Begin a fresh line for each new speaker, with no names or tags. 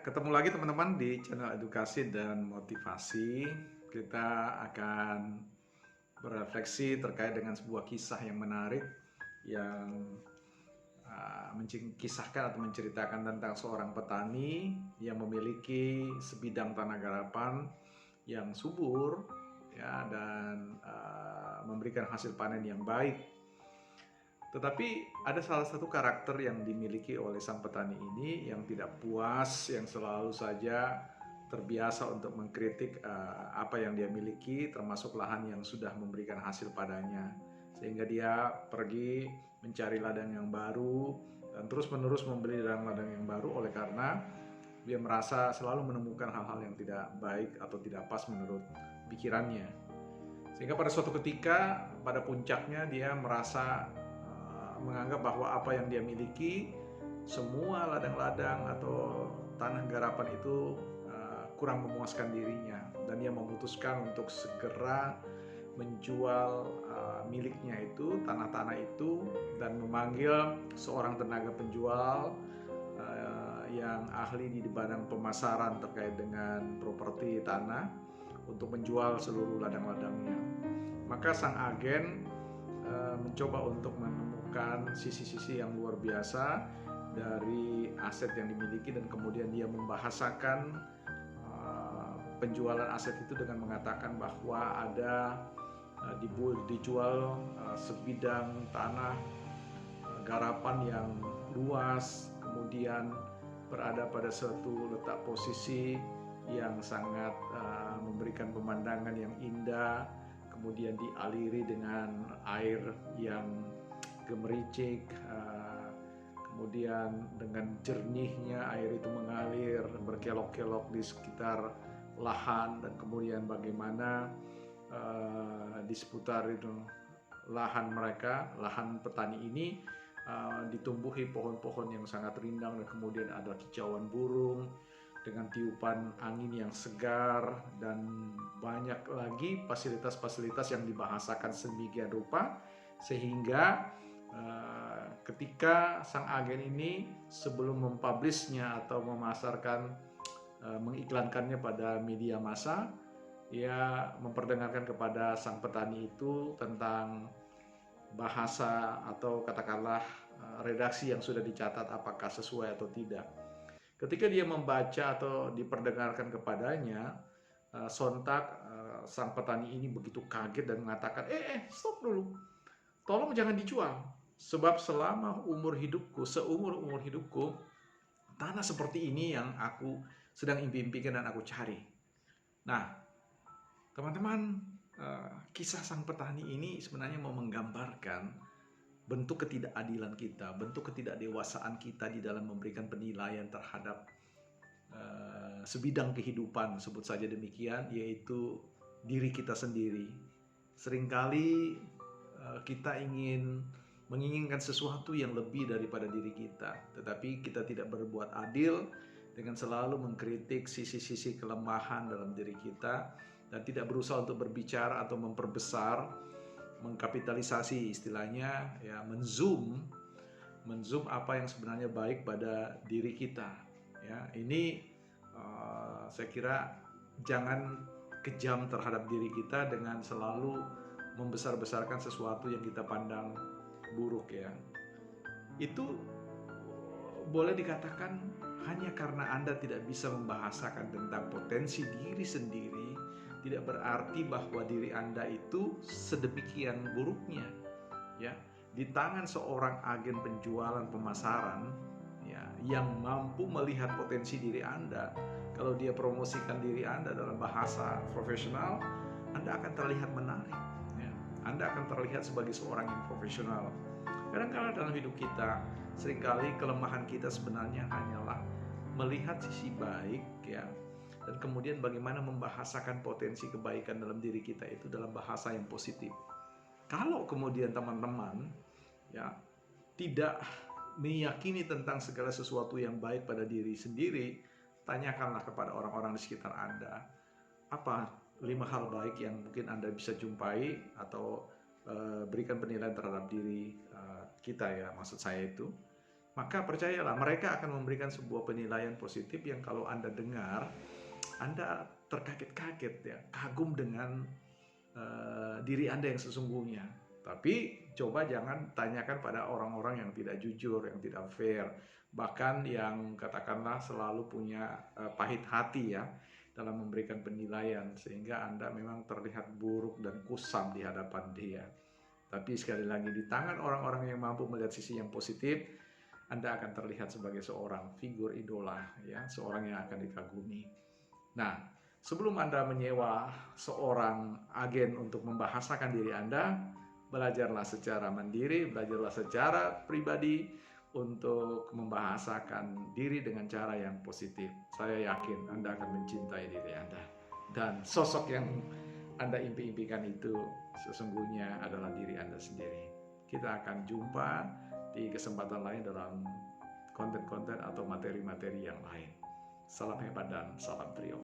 ketemu lagi teman-teman di channel edukasi dan motivasi. Kita akan berefleksi terkait dengan sebuah kisah yang menarik yang menceritakan atau menceritakan tentang seorang petani yang memiliki sebidang tanah garapan yang subur ya, dan memberikan hasil panen yang baik. Tetapi ada salah satu karakter yang dimiliki oleh sang petani ini yang tidak puas, yang selalu saja terbiasa untuk mengkritik apa yang dia miliki, termasuk lahan yang sudah memberikan hasil padanya. Sehingga dia pergi mencari ladang yang baru dan terus-menerus membeli ladang-ladang yang baru oleh karena dia merasa selalu menemukan hal-hal yang tidak baik atau tidak pas menurut pikirannya. Sehingga pada suatu ketika, pada puncaknya dia merasa menganggap bahwa apa yang dia miliki, semua ladang-ladang atau tanah garapan itu kurang memuaskan dirinya, dan dia memutuskan untuk segera menjual miliknya itu, tanah-tanah itu, dan memanggil seorang tenaga penjual yang ahli di bidang pemasaran terkait dengan properti tanah untuk menjual seluruh ladang-ladangnya. Maka sang agen mencoba untuk menemukan sisi-sisi yang luar biasa dari aset yang dimiliki, dan kemudian dia membahasakan penjualan aset itu dengan mengatakan bahwa ada dijual sebidang tanah garapan yang luas, kemudian berada pada suatu letak posisi yang sangat memberikan pemandangan yang indah, kemudian dialiri dengan air yang gemericik, kemudian dengan jernihnya air itu mengalir berkelok-kelok di sekitar lahan, dan kemudian bagaimana di seputar itu lahan mereka, lahan petani ini ditumbuhi pohon-pohon yang sangat rindang, dan kemudian ada kicauan burung dengan tiupan angin yang segar, dan banyak lagi fasilitas-fasilitas yang dibahasakan sedemikian rupa sehingga ketika sang agen ini sebelum mempublishnya atau memasarkan, mengiklankannya pada media massa, ia memperdengarkan kepada sang petani itu tentang bahasa atau katakanlah redaksi yang sudah dicatat apakah sesuai atau tidak. Ketika dia membaca atau diperdengarkan kepadanya, sontak sang petani ini begitu kaget dan mengatakan, stop dulu, tolong jangan dijual, sebab selama seumur hidupku, tanah seperti ini yang aku sedang impi-impikan dan aku cari. Nah, teman-teman, kisah sang petani ini sebenarnya mau menggambarkan bentuk ketidakadilan kita, bentuk ketidakdewasaan kita di dalam memberikan penilaian terhadap sebidang kehidupan, sebut saja demikian, yaitu diri kita sendiri. Seringkali kita menginginkan sesuatu yang lebih daripada diri kita, tetapi kita tidak berbuat adil dengan selalu mengkritik sisi-sisi kelemahan dalam diri kita, dan tidak berusaha untuk berbicara atau memperbesar, mengkapitalisasi istilahnya, ya, menzoom apa yang sebenarnya baik pada diri kita. Ya, ini saya kira jangan kejam terhadap diri kita dengan selalu membesar-besarkan sesuatu yang kita pandang buruk, ya. Itu boleh dikatakan hanya karena Anda tidak bisa membahasakan tentang potensi diri sendiri, tidak berarti bahwa diri Anda itu sedemikian buruknya, ya. Di tangan seorang agen penjualan pemasaran, ya, yang mampu melihat potensi diri Anda, kalau dia promosikan diri Anda dalam bahasa profesional, Anda akan terlihat menarik, ya. Anda akan terlihat sebagai seorang yang profesional. Kadang-kadang dalam hidup kita, seringkali kelemahan kita sebenarnya hanyalah melihat sisi baik, ya, dan kemudian bagaimana membahasakan potensi kebaikan dalam diri kita itu dalam bahasa yang positif. Kalau kemudian teman-teman, ya, tidak meyakini tentang segala sesuatu yang baik pada diri sendiri, tanyakanlah kepada orang-orang di sekitar Anda, apa 5 hal baik yang mungkin Anda bisa jumpai atau berikan penilaian terhadap diri kita, ya, maksud saya itu. maka percayalah mereka akan memberikan sebuah penilaian positif yang kalau Anda dengar, Anda terkaget-kaget ya, kagum dengan diri Anda yang sesungguhnya. Tapi coba jangan tanyakan pada orang-orang yang tidak jujur, yang tidak fair, bahkan yang katakanlah selalu punya pahit hati ya dalam memberikan penilaian, sehingga Anda memang terlihat buruk dan kusam di hadapan dia. Tapi sekali lagi, di tangan orang-orang yang mampu melihat sisi yang positif, Anda akan terlihat sebagai seorang figur idola, ya, seorang yang akan dikagumi. Nah, sebelum Anda menyewa seorang agen untuk membahasakan diri Anda, belajarlah secara mandiri, belajarlah secara pribadi untuk membahasakan diri dengan cara yang positif. Saya yakin Anda akan mencintai diri Anda. Dan sosok yang Anda impi-impikan itu sesungguhnya adalah diri Anda sendiri. Kita akan jumpa di kesempatan lain dalam konten-konten atau materi-materi yang lain. Salam hebat dan salam trio.